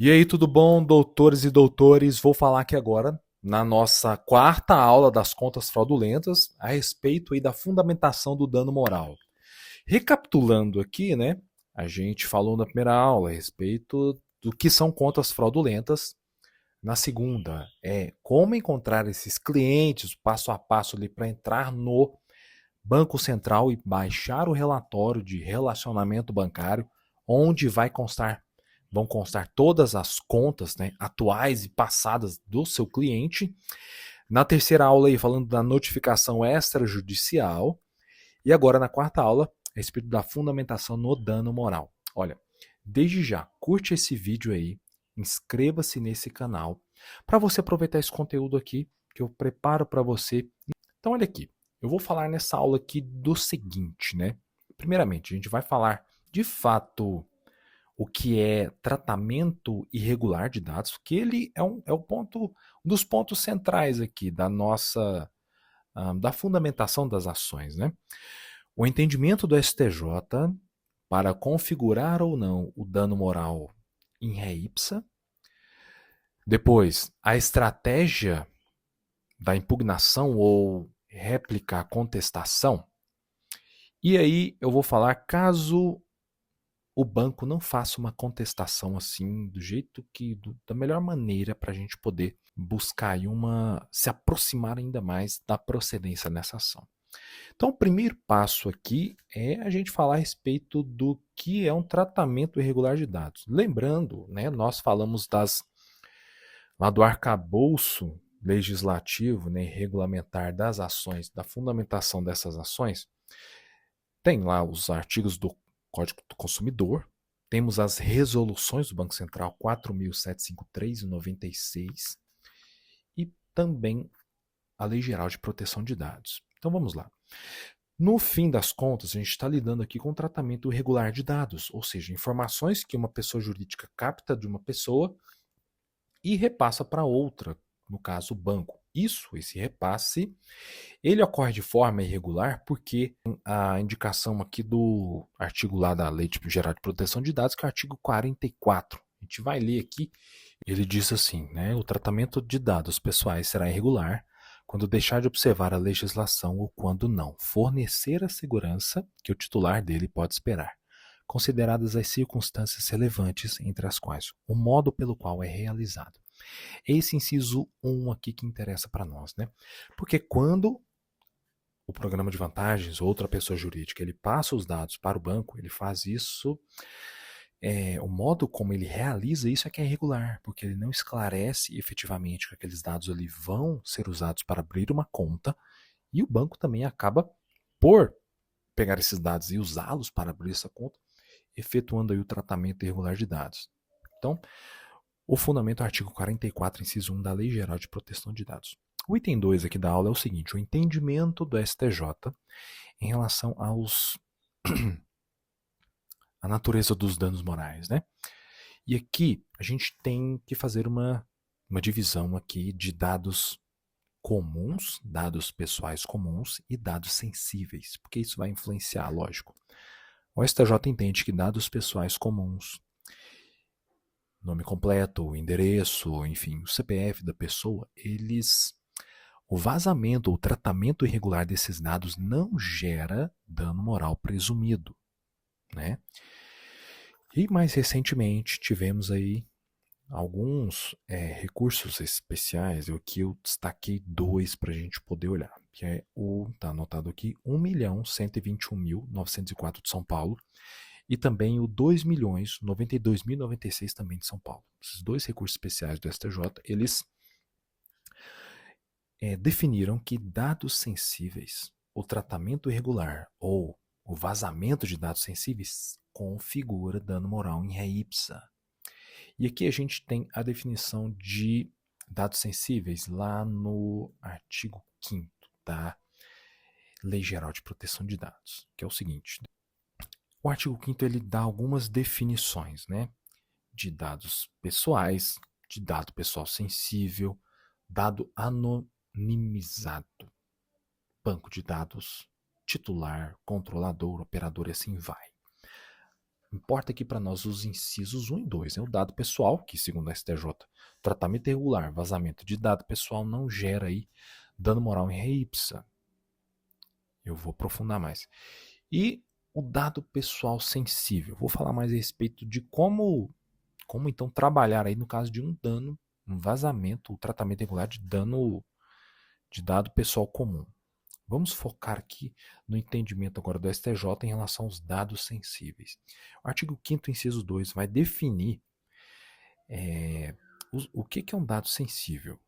E aí, tudo bom, doutores e doutores? Vou falar aqui agora, na nossa quarta aula das contas fraudulentas, a respeito aí da fundamentação do dano moral. Recapitulando aqui, né? A gente falou na primeira aula a respeito do que são contas fraudulentas. Na segunda, como encontrar esses clientes, passo a passo ali para entrar no Banco Central e baixar o relatório de relacionamento bancário, onde vão constar todas as contas, né, atuais e passadas do seu cliente. Na terceira aula, aí, falando da notificação extrajudicial. E agora, na quarta aula, a respeito da fundamentação no dano moral. Olha, desde já, curte esse vídeo aí, inscreva-se nesse canal, para você aproveitar esse conteúdo aqui que eu preparo para você. Então, olha aqui, eu vou falar nessa aula aqui do seguinte, né? Primeiramente, a gente vai falar de fato o que é tratamento irregular de dados, que ele um dos pontos centrais aqui da nossa da fundamentação das ações, né? O entendimento do STJ para configurar ou não o dano moral em ré ipsa. Depois, a estratégia da impugnação ou réplica contestação. E aí eu vou falar caso o banco não faça uma contestação assim, do jeito que, da melhor maneira para a gente poder buscar aí se aproximar ainda mais da procedência nessa ação. Então, o primeiro passo aqui é a gente falar a respeito do que é um tratamento irregular de dados. Lembrando, né, nós falamos lá do arcabouço legislativo, né, regulamentar das ações, da fundamentação dessas ações. Tem lá os artigos do Código do Consumidor, temos as resoluções do Banco Central 4.753 e 96 e também a Lei Geral de Proteção de Dados. Então vamos lá. No fim das contas, a gente está lidando aqui com um tratamento irregular de dados, ou seja, informações que uma pessoa jurídica capta de uma pessoa e repassa para outra, no caso o banco. Esse repasse, ele ocorre de forma irregular porque a indicação aqui do artigo lá da Lei Geral de Proteção de Dados, que é o artigo 44. A gente vai ler aqui, ele diz assim, né? O tratamento de dados pessoais será irregular quando deixar de observar a legislação ou quando não fornecer a segurança que o titular dele pode esperar, consideradas as circunstâncias relevantes entre as quais o modo pelo qual é realizado. Esse inciso 1 aqui que interessa para nós, né? Porque quando o programa de vantagens ou outra pessoa jurídica ele passa os dados para o banco, ele faz isso, o modo como ele realiza isso é que é irregular, porque ele não esclarece efetivamente que aqueles dados ali vão ser usados para abrir uma conta e o banco também acaba por pegar esses dados e usá-los para abrir essa conta, efetuando aí o tratamento irregular de dados. Então, o fundamento é o artigo 44, inciso 1 da Lei Geral de Proteção de Dados. O item 2 aqui da aula é o seguinte, o entendimento do STJ em relação à natureza dos danos morais, né? E aqui a gente tem que fazer uma divisão aqui de dados comuns, dados pessoais comuns e dados sensíveis, porque isso vai influenciar, lógico. O STJ entende que dados pessoais comuns, nome completo, o endereço, enfim, o CPF da pessoa, o vazamento ou tratamento irregular desses dados não gera dano moral presumido, né? E mais recentemente tivemos aí alguns recursos especiais, eu destaquei dois para a gente poder olhar, que está anotado aqui, 1.121.904 de São Paulo e também o 2.092.096 também de São Paulo. Esses dois recursos especiais do STJ, eles definiram que dados sensíveis, o tratamento irregular ou o vazamento de dados sensíveis configura dano moral em ré ipsa. E aqui a gente tem a definição de dados sensíveis lá no artigo 5º da Lei Geral de Proteção de Dados, que é o seguinte. O artigo 5º ele dá algumas definições, né, de dados pessoais, de dado pessoal sensível, dado anonimizado, banco de dados, titular, controlador, operador e assim vai. Importa aqui para nós os incisos 1 e 2, né? O dado pessoal, que segundo a STJ, tratamento irregular, vazamento de dado pessoal não gera aí dano moral em rei ipsa. Eu vou aprofundar mais. E o dado pessoal sensível. Vou falar mais a respeito de como então trabalhar aí no caso de um dano, um vazamento, o tratamento irregular de dano de dado pessoal comum. Vamos focar aqui no entendimento agora do STJ em relação aos dados sensíveis. O artigo 5º, inciso 2, vai definir o que é um dado sensível.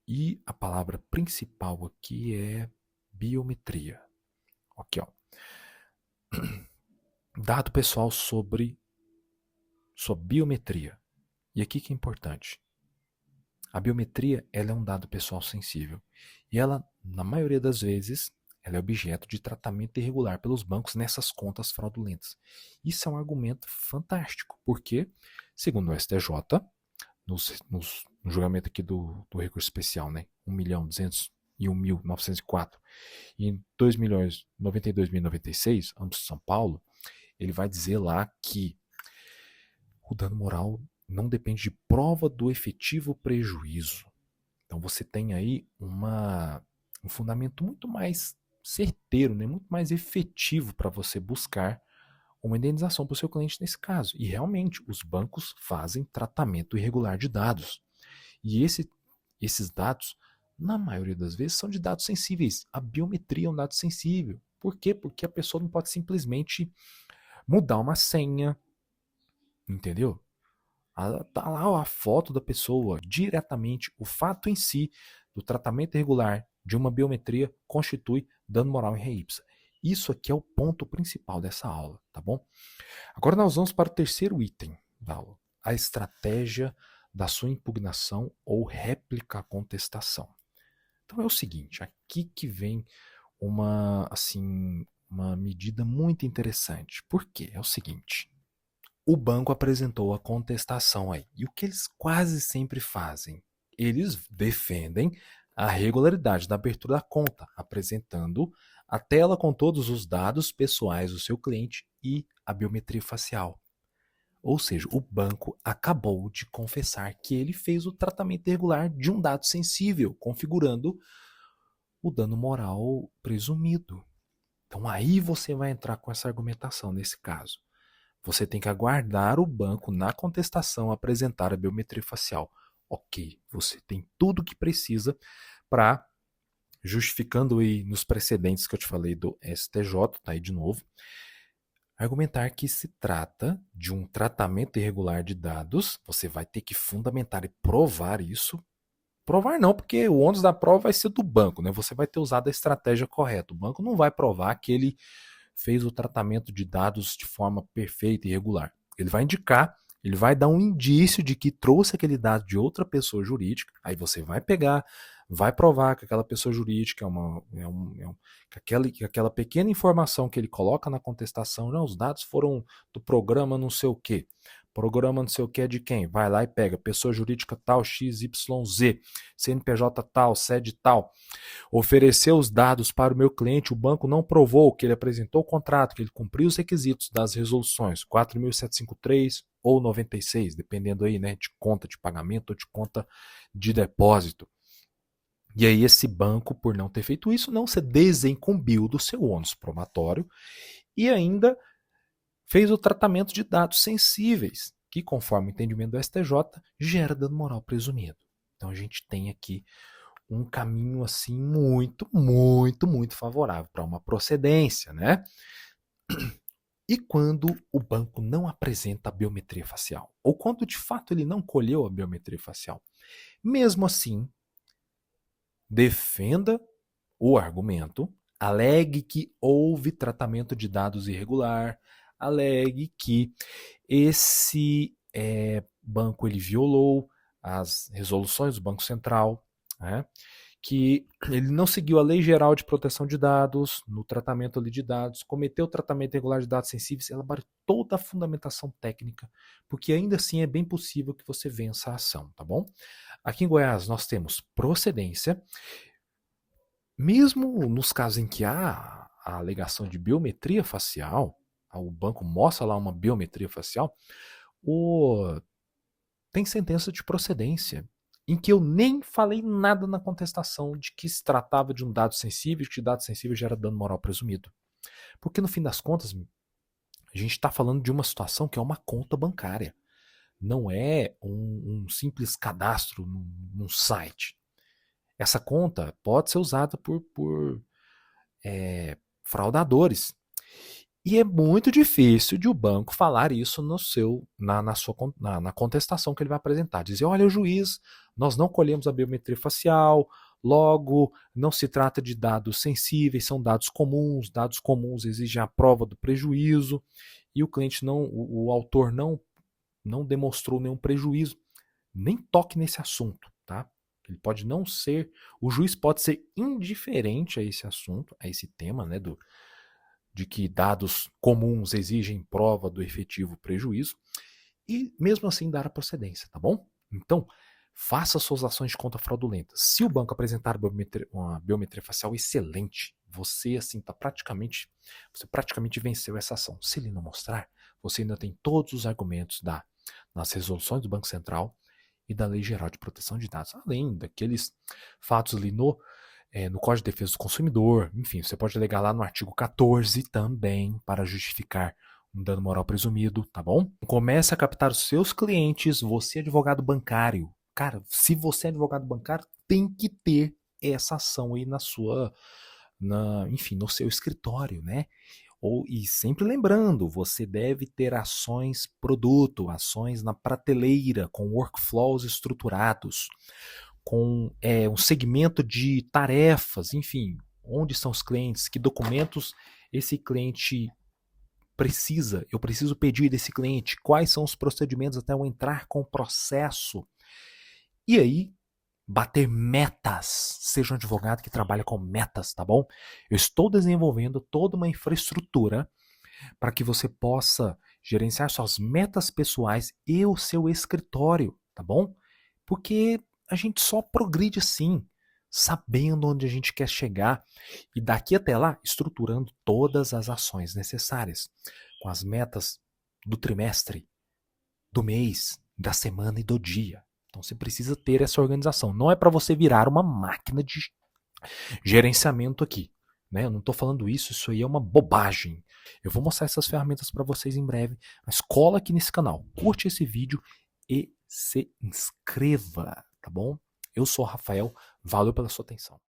E a palavra principal aqui é biometria. Aqui, ó. Dado pessoal sobre sua biometria. E aqui que é importante. A biometria, ela é um dado pessoal sensível. E ela, na maioria das vezes, ela é objeto de tratamento irregular pelos bancos nessas contas fraudulentas. Isso é um argumento fantástico, porque, segundo o STJ, no julgamento aqui do recurso especial, né, 1.201.904 e em 2.092.096, ambos de São Paulo, ele vai dizer lá que o dano moral não depende de prova do efetivo prejuízo. Então você tem aí um fundamento muito mais certeiro, né? Muito mais efetivo para você buscar uma indenização para o seu cliente nesse caso. E realmente, os bancos fazem tratamento irregular de dados. E esses dados, na maioria das vezes, são de dados sensíveis. A biometria é um dado sensível. Por quê? Porque a pessoa não pode simplesmente mudar uma senha, entendeu? Tá lá a foto da pessoa, diretamente, o fato em si do tratamento irregular de uma biometria constitui dano moral em rei ipsa. Isso aqui é o ponto principal dessa aula, tá bom? Agora nós vamos para o terceiro item da aula, a estratégia da sua impugnação ou réplica à contestação. Então é o seguinte, aqui que vem uma medida muito interessante. Por quê? É o seguinte, o banco apresentou a contestação aí. E o que eles quase sempre fazem? Eles defendem a regularidade da abertura da conta, apresentando a tela com todos os dados pessoais do seu cliente e a biometria facial. Ou seja, o banco acabou de confessar que ele fez o tratamento irregular de um dado sensível, configurando o dano moral presumido. Então aí você vai entrar com essa argumentação nesse caso. Você tem que aguardar o banco na contestação apresentar a biometria facial. Ok, você tem tudo o que precisa para, justificando aí nos precedentes que eu te falei do STJ, tá aí de novo, argumentar que se trata de um tratamento irregular de dados. Você vai ter que fundamentar e provar isso. Provar não, porque o ônus da prova vai ser do banco, né? Você vai ter usado a estratégia correta. O banco não vai provar que ele fez o tratamento de dados de forma perfeita e regular. Ele vai indicar, ele vai dar um indício de que trouxe aquele dado de outra pessoa jurídica, aí você vai pegar, vai provar que aquela pessoa jurídica que aquela pequena informação que ele coloca na contestação, não, os dados foram do programa não sei o quê. Programa não sei o que é de quem? Vai lá e pega. Pessoa jurídica tal, XYZ. CNPJ tal, sede tal. Ofereceu os dados para o meu cliente, o banco não provou que ele apresentou o contrato, que ele cumpriu os requisitos das resoluções 4.753 ou 96, dependendo aí, né, de conta de pagamento ou de conta de depósito. E aí esse banco, por não ter feito isso, não se desincumbiu do seu ônus probatório e ainda fez o tratamento de dados sensíveis, que, conforme o entendimento do STJ, gera dano moral presumido. Então a gente tem aqui um caminho assim muito, muito, muito favorável para uma procedência, né? E quando o banco não apresenta a biometria facial, ou quando de fato ele não colheu a biometria facial, mesmo assim, defenda o argumento, alegue que houve tratamento de dados irregular, alegue que esse banco ele violou as resoluções do Banco Central, né? Que ele não seguiu a Lei Geral de Proteção de Dados no tratamento ali de dados, cometeu o tratamento irregular de dados sensíveis, elabore toda a fundamentação técnica, porque ainda assim é bem possível que você vença a ação, tá bom? Aqui em Goiás nós temos procedência, mesmo nos casos em que há a alegação de biometria facial, o banco mostra lá uma biometria facial, tem sentença de procedência, em que eu nem falei nada na contestação de que se tratava de um dado sensível, que dado sensível gera dano moral presumido. Porque no fim das contas, a gente está falando de uma situação que é uma conta bancária. Não é um simples cadastro num site. Essa conta pode ser usada por fraudadores. E é muito difícil de o banco falar isso na contestação que ele vai apresentar. Dizer, olha, o juiz, nós não colhemos a biometria facial, logo não se trata de dados sensíveis, são dados comuns exigem a prova do prejuízo, e o cliente o autor não demonstrou nenhum prejuízo. Nem toque nesse assunto, tá? Ele pode não ser, o juiz pode ser indiferente a esse assunto, a esse tema, né, de que dados comuns exigem prova do efetivo prejuízo, e mesmo assim dar a procedência, tá bom? Então, faça suas ações de conta fraudulenta. Se o banco apresentar uma biometria facial excelente, você praticamente venceu essa ação. Se ele não mostrar, você ainda tem todos os argumentos nas resoluções do Banco Central e da Lei Geral de Proteção de Dados, além daqueles fatos ali no Código de Defesa do Consumidor. Enfim, você pode alegar lá no artigo 14 também para justificar um dano moral presumido, tá bom? Comece a captar os seus clientes, você é advogado bancário. Cara, se você é advogado bancário, tem que ter essa ação aí no seu escritório, né? E sempre lembrando, você deve ter ações produto, ações na prateleira, com workflows estruturados, com um segmento de tarefas, enfim, onde estão os clientes, que documentos esse cliente precisa, eu preciso pedir desse cliente, quais são os procedimentos até eu entrar com o processo. E aí, bater metas. Seja um advogado que trabalha com metas, tá bom? Eu estou desenvolvendo toda uma infraestrutura para que você possa gerenciar suas metas pessoais e o seu escritório, tá bom? Porque a gente só progride assim, sabendo onde a gente quer chegar e daqui até lá estruturando todas as ações necessárias, com as metas do trimestre, do mês, da semana e do dia. Então você precisa ter essa organização. Não é para você virar uma máquina de gerenciamento aqui, né? Eu não estou falando isso aí é uma bobagem. Eu vou mostrar essas ferramentas para vocês em breve, mas cola aqui nesse canal, curte esse vídeo e se inscreva, tá bom? Eu sou o Rafael, valeu pela sua atenção.